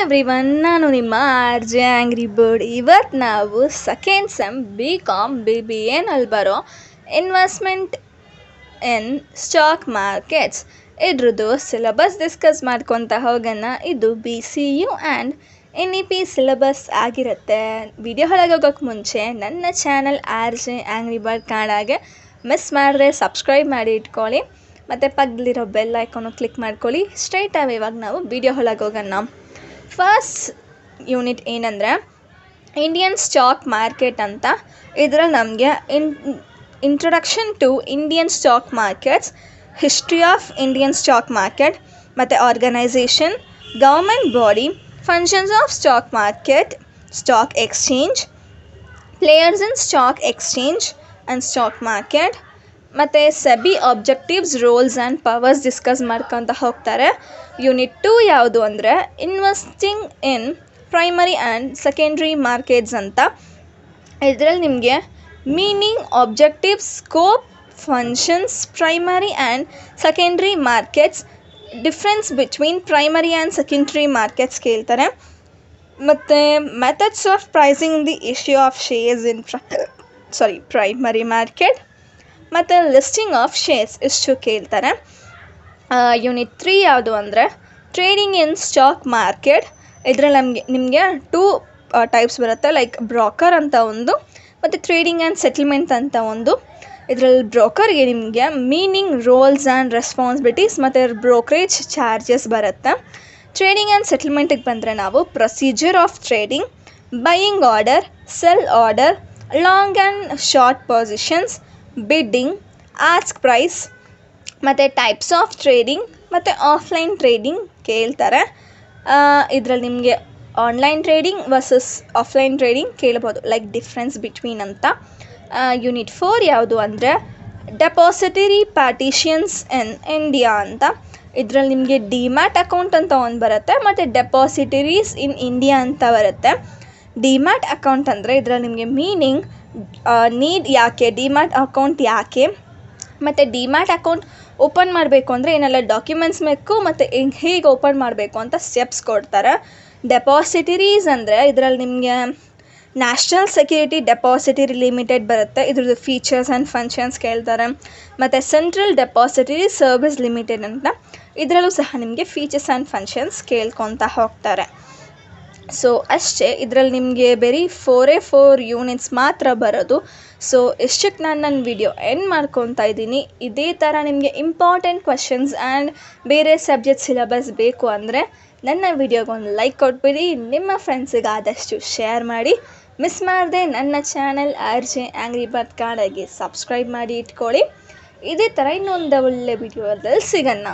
Everyone, ನಾನು ನಿಮ್ಮ R J angry bird. ಇವತ್ತು ನಾವು ಸೆಕೆಂಡ್ ಸೆಮ್ BCom BBAನಲ್ಲಿ ಬರೋ ಇನ್ವೆಸ್ಟ್ಮೆಂಟ್ ಇನ್ ಸ್ಟಾಕ್ ಮಾರ್ಕೆಟ್ಸ್ ಇದ್ರದ್ದು ಸಿಲೆಬಸ್ ಡಿಸ್ಕಸ್ ಮಾಡ್ಕೊತ ಹೋಗೋಣ. ಇದು BCU ಆ್ಯಂಡ್ NEP ಸಿಲೆಬಸ್ ಆಗಿರುತ್ತೆ. ವಿಡಿಯೋ ಒಳಗೆ ಹೋಗೋಕ್ಕೆ ಮುಂಚೆ ನನ್ನ channel R J angry bird ಕಾಣಾಗೆ ಮಿಸ್ ಮಾಡಿದ್ರೆ ಸಬ್ಸ್ಕ್ರೈಬ್ ಮಾಡಿ ಇಟ್ಕೊಳ್ಳಿ, ಮತ್ತು ಪಕ್ಕದಲ್ಲಿರೋ ಬೆಲ್ ಐಕಾನು ಕ್ಲಿಕ್ ಮಾಡ್ಕೊಳ್ಳಿ. ಸ್ಟ್ರೈಟಾಗಿ ಇವಾಗ ನಾವು ವಿಡಿಯೋ ಒಳಗೆ ಹೋಗೋಣ. ಫಸ್ಟ್ ಯೂನಿಟ್ ಏನಂದರೆ ಇಂಡಿಯನ್ ಸ್ಟಾಕ್ ಮಾರ್ಕೆಟ್ ಅಂತ. ಇದರಲ್ಲಿ ನಮಗೆ introduction to Indian stock markets, history of Indian stock market, ಮತ್ತು organisation, government body, functions of stock market, stock exchange, players in stock exchange and stock market, ಮತ್ತು SEBI objectives, roles and powers discuss ಮಾಡ್ಕೊತ ಹೋಗ್ತಾರೆ. Unit 2 ಯಾವುದು ಅಂದರೆ investing in primary and secondary markets ಅಂತ. ಇದರಲ್ಲಿ ನಿಮಗೆ meaning, objectives, scope, functions, primary and secondary markets, difference between primary and secondary markets ಕೇಳ್ತಾರೆ. ಮತ್ತು methods of pricing the issue of shares in primary market, ಮತ್ತು listing of shares ಇಷ್ಟು ಕೇಳ್ತಾರೆ. Unit 3 ಯಾವುದು ಅಂದರೆ ಟ್ರೇಡಿಂಗ್ ಇನ್ ಸ್ಟಾಕ್ ಮಾರ್ಕೆಟ್. ಇದರಲ್ಲಿ ನಿಮಗೆ 2 types ಬರುತ್ತೆ, ಲೈಕ್ ಬ್ರೋಕರ್ ಅಂತ ಒಂದು ಮತ್ತು ಟ್ರೇಡಿಂಗ್ ಆ್ಯಂಡ್ ಸೆಟಲ್ಮೆಂಟ್ ಅಂತ ಒಂದು. ಇದರಲ್ಲಿ ಬ್ರೋಕರ್ಗೆ ನಿಮಗೆ ಮೀನಿಂಗ್, ರೋಲ್ಸ್ ಆ್ಯಂಡ್ ರೆಸ್ಪಾನ್ಸಿಬಿಲಿಟೀಸ್ ಮತ್ತು ಬ್ರೋಕರೇಜ್ ಚಾರ್ಜಸ್ ಬರುತ್ತೆ. ಟ್ರೇಡಿಂಗ್ ಆ್ಯಂಡ್ ಸೆಟಲ್ಮೆಂಟಿಗೆ ಬಂದರೆ ನಾವು procedure of trading, buying order, sell order, long and short positions, bidding, ask price, ಮತ್ತು ಟೈಪ್ಸ್ ಆಫ್ ಟ್ರೇಡಿಂಗ್ ಮತ್ತು ಆಫ್ಲೈನ್ ಟ್ರೇಡಿಂಗ್ ಕೇಳ್ತಾರೆ. ಇದರಲ್ಲಿ ನಿಮಗೆ online trading versus offline trading ಕೇಳ್ಬೋದು, ಲೈಕ್ ಡಿಫ್ರೆನ್ಸ್ ಬಿಟ್ವೀನ್ ಅಂತ. ಯೂನಿಟ್ 4 ಯಾವುದು ಅಂದರೆ ಡೆಪಾಸಿಟರಿ ಪಾರ್ಟಿಷನ್ಸ್ ಇನ್ ಇಂಡಿಯಾ ಅಂತ. ಇದರಲ್ಲಿ ನಿಮಗೆ ಡಿಮ್ಯಾಟ್ ಅಕೌಂಟ್ ಅಂತ ಒಂದು ಬರುತ್ತೆ, ಮತ್ತು ಡೆಪಾಸಿಟರೀಸ್ ಇನ್ ಇಂಡಿಯಾ ಅಂತ ಬರುತ್ತೆ. ಡಿಮ್ಯಾಟ್ ಅಕೌಂಟ್ ಅಂದರೆ ಇದರಲ್ಲಿ ನಿಮಗೆ ಮೀನಿಂಗ್, ನೀಡ್ ಯಾಕೆ, ಡಿಮ್ಯಾಟ್ ಅಕೌಂಟ್ ಯಾಕೆ, ಮತ್ತು ಡಿಮ್ಯಾಟ್ ಅಕೌಂಟ್ ಓಪನ್ ಮಾಡಬೇಕು ಅಂದರೆ ಏನೆಲ್ಲ ಡಾಕ್ಯುಮೆಂಟ್ಸ್ ಬೇಕು, ಮತ್ತು ಹೇಗೆ ಓಪನ್ ಮಾಡಬೇಕು ಅಂತ ಸ್ಟೆಪ್ಸ್ ಕೊಡ್ತಾರೆ. ಡೆಪಾಸಿಟರೀಸ್ ಅಂದರೆ ಇದರಲ್ಲಿ ನಿಮಗೆ ನ್ಯಾಷನಲ್ ಸೆಕ್ಯೂರಿಟಿ ಡೆಪಾಸಿಟರಿ ಲಿಮಿಟೆಡ್ ಬರುತ್ತೆ, ಇದ್ರದ್ದು ಫೀಚರ್ಸ್ ಆ್ಯಂಡ್ ಫಂಕ್ಷನ್ಸ್ ಕೇಳ್ತಾರೆ. ಮತ್ತು ಸೆಂಟ್ರಲ್ ಡೆಪಾಸಿಟರಿ ಸರ್ವಿಸ್ ಲಿಮಿಟೆಡ್ ಅಂತ, ಇದರಲ್ಲೂ ಸಹ ನಿಮಗೆ ಫೀಚರ್ಸ್ ಆ್ಯಂಡ್ ಫಂಕ್ಷನ್ಸ್ ಕೇಳ್ಕೊತ ಹೋಗ್ತಾರೆ. ಸೊ ಅಷ್ಟೇ, ಇದರಲ್ಲಿ ನಿಮಗೆ ಬರೀ 4 ಯೂನಿಟ್ಸ್ ಮಾತ್ರ ಬರೋದು. ಸೊ ಇಷ್ಟಕ್ಕೆ ನಾನು ನನ್ನ ವಿಡಿಯೋ ಎಂಡ್ ಮಾಡ್ಕೊತಾ ಇದ್ದೀನಿ. ಇದೇ ಥರ ನಿಮಗೆ ಇಂಪಾರ್ಟೆಂಟ್ ಕ್ವೆಶನ್ಸ್ ಆ್ಯಂಡ್ ಬೇರೆ ಸಬ್ಜೆಕ್ಟ್ ಸಿಲೆಬಸ್ ಬೇಕು ಅಂದರೆ ನನ್ನ ವಿಡಿಯೋಗೊಂದು ಲೈಕ್ ಕೊಟ್ಬಿಡಿ, ನಿಮ್ಮ ಫ್ರೆಂಡ್ಸಿಗೆ ಆದಷ್ಟು ಶೇರ್ ಮಾಡಿ. ಮಿಸ್ ಮಾಡದೆ ನನ್ನ channel R J angry bird ಕಾಡಾಗಿ ಸಬ್ಸ್ಕ್ರೈಬ್ ಮಾಡಿ ಇಟ್ಕೊಳ್ಳಿ. ಇದೇ ಥರ ಇನ್ನೊಂದು ಒಳ್ಳೆ ವಿಡಿಯೋದಲ್ಲಿ ಸಿಗೋಣ.